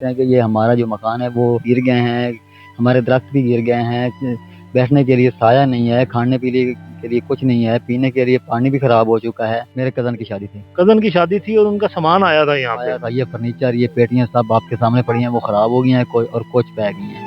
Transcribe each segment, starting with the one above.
हैं कि ये हमारा जो मकान है वो गिर गए हैं, हमारे दरख्त भी गिर गए हैं, बैठने के लिए साया नहीं है, खाने पीने के लिए कुछ नहीं है, पीने के लिए पानी भी खराब हो चुका है। मेरे कज़न की शादी थी। कजन की शादी थी और उनका सामान आया था यहाँ पे। आया था ये फर्नीचर, ये पेटियां सब आपके सामने पड़ी हैं, वो खराब हो गई हैं कोई और कुछ बह गई हैं।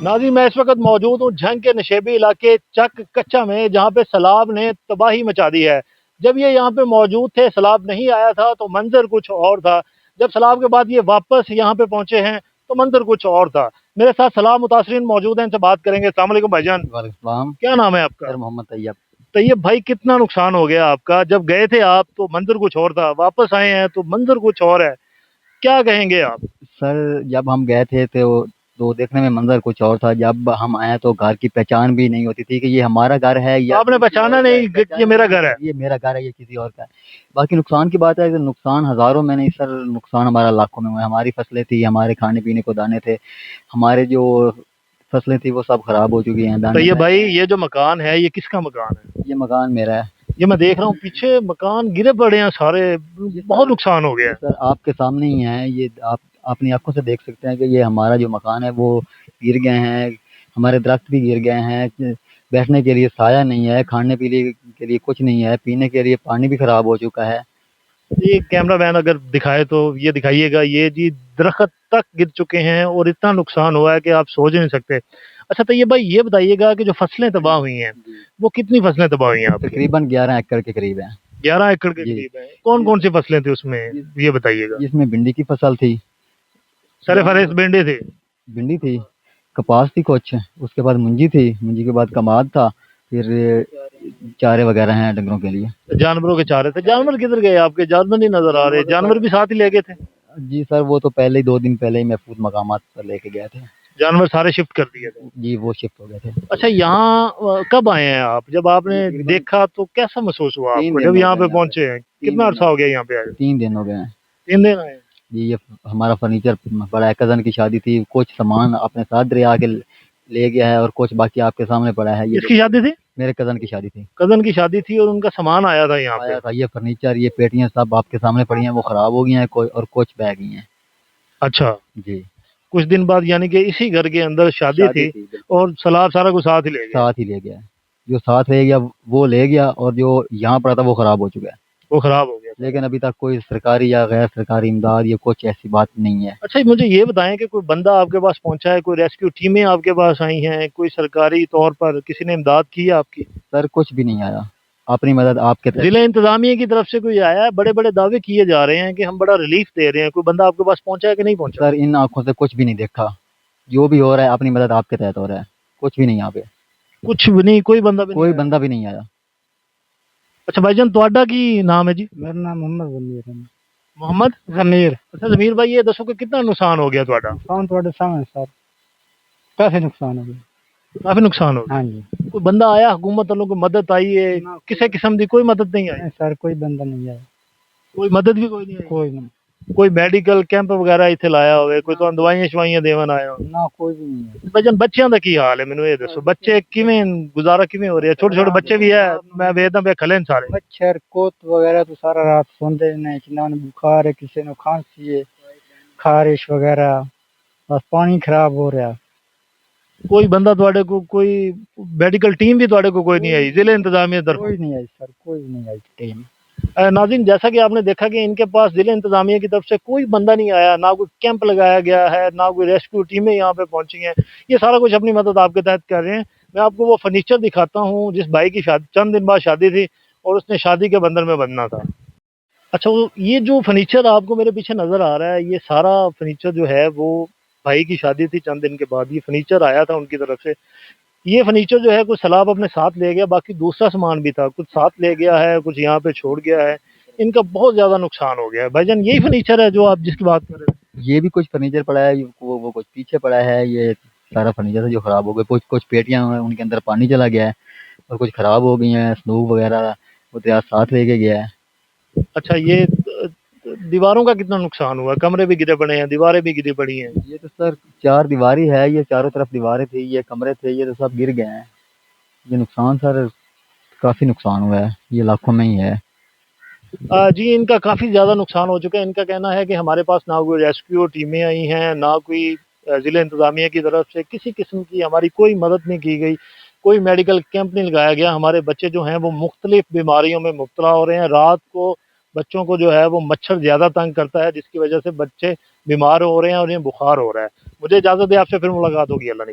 नाज़रीन, मैं इस वक्त मौजूद हूँ झंग के नशेबी इलाके चक कच्चा में, जहाँ पे सैलाब ने तबाही मचा दी है। जब ये यहाँ पे मौजूद थे, सैलाब नहीं आया था तो मंजर कुछ और था। जब सैलाब के बाद ये वापस यहाँ पे पहुंचे हैं तो मंजर कुछ और था। मेरे साथ सैलाब मुतासरीन मौजूद हैं, इनसे बात करेंगे। अस्सलाम वालेकुम भाईजान, वालेकुम सलाम। क्या नाम है आपका? सर मोहम्मद तैयब। तैयब भाई, कितना नुकसान हो गया आपका? जब गए थे आप तो मंजर कुछ और था, वापस आए हैं तो मंजर कुछ और है, क्या कहेंगे आप? सर जब हम गए थे तो देखने में मंजर कुछ और था, जब हम आए तो घर की पहचान भी नहीं होती थी कि ये हमारा घर है तो या आपने किसी पहचाना और का है। नहीं कि ये मेरा घर है? ये मेरा घर है, ये किसी और का है। बाकी नुकसान की बात है कि नुकसान हजारों में नहीं सर, नुकसान हमारा लाखों में हुआ है। हमारी फसलें थी, हमारे खाने पीने को दाने थे, हमारे जो फसलें थी वो सब खराब हो चुकी हैं, तो दाने ये बह भाई, गए हैं। ये जो मकान है ये किसका मकान है? ये मकान मेरा है। ये मैं देख रहा हूँ पीछे मकान गिरे पड़े हैं सारे, ये बहुत सर नुकसान हो गया ये है। सर आपके सामने ही है, ये आप अपनी आंखों से देख सकते हैं कि ये हमारा जो मकान है वो गिर गए हैं, हमारे दरख्त भी गिर गए हैं, बैठने के लिए साया नहीं है, खाने पीने के लिए कुछ नहीं है, पीने के लिए पानी भी खराब हो चुका है। ये कैमरा मैन अगर दिखाए तो ये दिखाइएगा, ये जी दरख्त तक गिर चुके हैं और इतना नुकसान हुआ है कि आप सोच नहीं सकते। अच्छा, तो ये भाई ये बताइएगा कि जो फसलें तबाह हुई हैं जी। वो कितनी फसलें तबाह हुई हैं आपकी? तकरीबन 11 एकड़ के करीब है। 11 एकड़ के जी। करीब है। कौन कौन सी फसलें थी उसमें, जिस ये बताइएगा। जिसमें भिंडी की फसल थी, सरे फरेस भिंडी थी? भिंडी थी, कपास थी कुछ, उसके बाद मुंजी थी, मुंजी के बाद कमाद था, फिर चारे वगैरह हैं डंगरों के लिए। जानवरों के चारे थे? जानवर किधर गए आपके? जानवर नहीं नजर आ रहे, जानवर भी साथ ही ले गए थे? जी सर, वो तो पहले ही 2 दिन पहले ही महफूज मकामात पर लेके गए थे। जानवर सारे शिफ्ट कर दिए थे? जी वो शिफ्ट हो गए थे। अच्छा, यहाँ कब आए हैं आप? जब आपने तकरीबन देखा तो कैसा महसूस हुआ तीन आपको दिन जब हो यहाँ गए पे यहाँ पे। पहुंचे हैं? तीन कितना दिन अरसा हो गया यहाँ पे आए? 3 दिन हो गए हैं। 3 दिन आए हैं। जी ये हमारा फर्नीचर पड़ा है, कज़न की शादी थी, कुछ सामान अपने साथ दरिया के ले गया है और कुछ बाकी आपके सामने पड़ा है। ये किसकी देखिए, शादी थी? मेरे कज़न की शादी थी। कजन की शादी थी और उनका सामान आया था यहाँ पे। आया था ये फर्नीचर, ये पेटियां सब आपके सामने पड़ी हैं, वो खराब हो गई हैं कोई और कुछ बह गई हैं। अच्छा, जी। कुछ दिन बाद यानी कि इसी घर के अंदर शादी शादी थी थी बिल्कुल। और सलाब सारा कुछ साथ ही ले गए? साथ ही ले गया, जो साथ ले गया वो ले गया, और जो यहाँ पड़ा था वो खराब हो चुका है। वो खराब हो गया सारा? लेकिन अभी तक कोई सरकारी या गैर सरकारी इमदाद या कुछ ऐसी बात नहीं है। अच्छा, मुझे ये बताएं कि कोई बंदा आपके पास पहुंचा है, कोई रेस्क्यू टीमें आपके पास आई हैं, कोई सरकारी तौर पर किसी ने इमदाद की है आपकी? सर कुछ भी नहीं आया, अपनी मदद आपके तहत। जिला इंतजामिया की तरफ से कोई आया है? बड़े बड़े दावे किए जा रहे हैं कि हम बड़ा रिलीफ दे रहे हैं, कोई बंदा आपके पास पहुंचा है कि नहीं पहुंचा? सर इन आंखों से कुछ भी नहीं देखा, जो भी हो रहा है अपनी मदद आपके तहत हो रहा है, कुछ भी नहीं यहाँ पे। कुछ भी नहीं, कोई बंदा भी नहीं कोई आया? बंदा भी नहीं आया। अच्छा भाईजान, ਤੁਹਾਡਾ की नाम है जी? मेरा नाम मोहम्मद जमीर है। मोहम्मद जमीर। अच्छा जमीर भाई, ये दसो कि कितना नुकसान हो गया ਤੁਹਾਡਾ? नुकसान थोड़े सामने सर, काफी नुकसान हो गया। काफी नुकसान हो गया। हाँ जी। कोई बंदा आया हुकूमत वालों को मदद आई है? ना किसी किस्म की कोई मदद नहीं आई? नहीं सर, कोई बंदा नहीं आया, कोई मदद भी कोई नहीं आई? कोई नहीं। कोई मेडिकल कैंप वगैरह इतने लाया होवे, कोई तो ਦਵਾਈਆਂ ਸ਼ਵਾਈਆਂ ਦੇਵਨ ਆਇਆ ਹੋ? ना कोई भी नहीं है। ਬਜਨ ਬੱਚਿਆਂ ਦਾ ਕੀ ਹਾਲ ਹੈ, ਮੈਨੂੰ ਇਹ ਦੱਸੋ, ਬੱਚੇ ਕਿਵੇਂ ਗੁਜ਼ਾਰਾ ਕਿਵੇਂ ਹੋ ਰਿਹਾ? ਛੋਟੇ ਛੋਟੇ ਬੱਚੇ ਵੀ ਹੈ, मैं ਵੇਖਦਾ ਪਿਆ ਖਲੇ ਨੇ ਸਾਰੇ। मच्छर कोत वगैरह तो सारा रात सोते नहीं, किसी ने बुखार है, किसी ने खांसी है, खारिश वगैरह, बस पानी खराब हो रहा। कोई बंदा ਤੁਹਾਡੇ को, कोई मेडिकल टीम भी ਤੁਹਾਡੇ को कोई नहीं आई जिले इंतजामिया तरफ? कोई नहीं आई सर, कोई नहीं आई टीम। नाजिन, जैसा कि आपने देखा कि इनके पास जिले इंतजामिया की तरफ से कोई बंदा नहीं आया, ना कोई कैंप लगाया गया है, ना कोई रेस्क्यू टीमें यहाँ पे पहुंची हैं। ये सारा कुछ अपनी मदद आपके तहत कर रहे हैं। मैं आपको वो फर्नीचर दिखाता हूँ जिस भाई की शादी, चंद दिन बाद शादी थी और उसने शादी के बंधन में बंधना था। अच्छा, वो ये जो फर्नीचर आपको मेरे पीछे नजर आ रहा है, ये सारा फर्नीचर जो है वो भाई की शादी थी, चंद दिन के बाद ये फर्नीचर आया था उनकी तरफ से। ये फर्नीचर जो है कुछ सैलाब अपने साथ ले गया, बाकी दूसरा सामान भी था कुछ साथ ले गया है, कुछ यहाँ पे छोड़ गया है। इनका बहुत ज्यादा नुकसान हो गया है। भाईजान, यही फर्नीचर है जो आप जिसकी बात कर रहे थे? ये भी कुछ फर्नीचर पड़ा है, वो कुछ पीछे पड़ा है, ये सारा फर्नीचर था जो खराब हो गया। कुछ कुछ पेटियां हैं, उनके अंदर पानी चला गया है, और कुछ खराब हो गई हैं, संदूक वगैरह वो दरिया साथ लेके गया है। अच्छा, ये दीवारों का कितना नुकसान हुआ? कमरे भी गिरे पड़े हैं, दीवारें भी गिरी पड़ी हैं? ये तो सर 4 दीवारी है, ये चारों तरफ दीवारें थी, ये कमरे थे, ये तो सब गिर गए हैं। ये नुकसान सर काफी नुकसान हुआ है, ये लाखों में ही है। जी, इनका काफ़ी ज़्यादा नुकसान हो चुका है। इनका कहना है कि हमारे पास ना कोई रेस्क्यू टीमें आई हैं, ना कोई ज़िला इंतज़ामिया की तरफ से किसी किस्म की हमारी कोई मदद नहीं की गई, कोई मेडिकल कैंप नहीं लगाया गया। हमारे बच्चे जो हैं वो मुख्तलिफ़ बीमारियों में मुब्तला हो रहे हैं। रात को बच्चों को जो है वो मच्छर ज़्यादा तंग करता है, जिसकी वजह से बच्चे बीमार हो रहे हैं और उन्हें बुखार हो रहा है। मुझे इजाज़त दें, आपसे फिर मुलाकात होगी, अल्लाह ने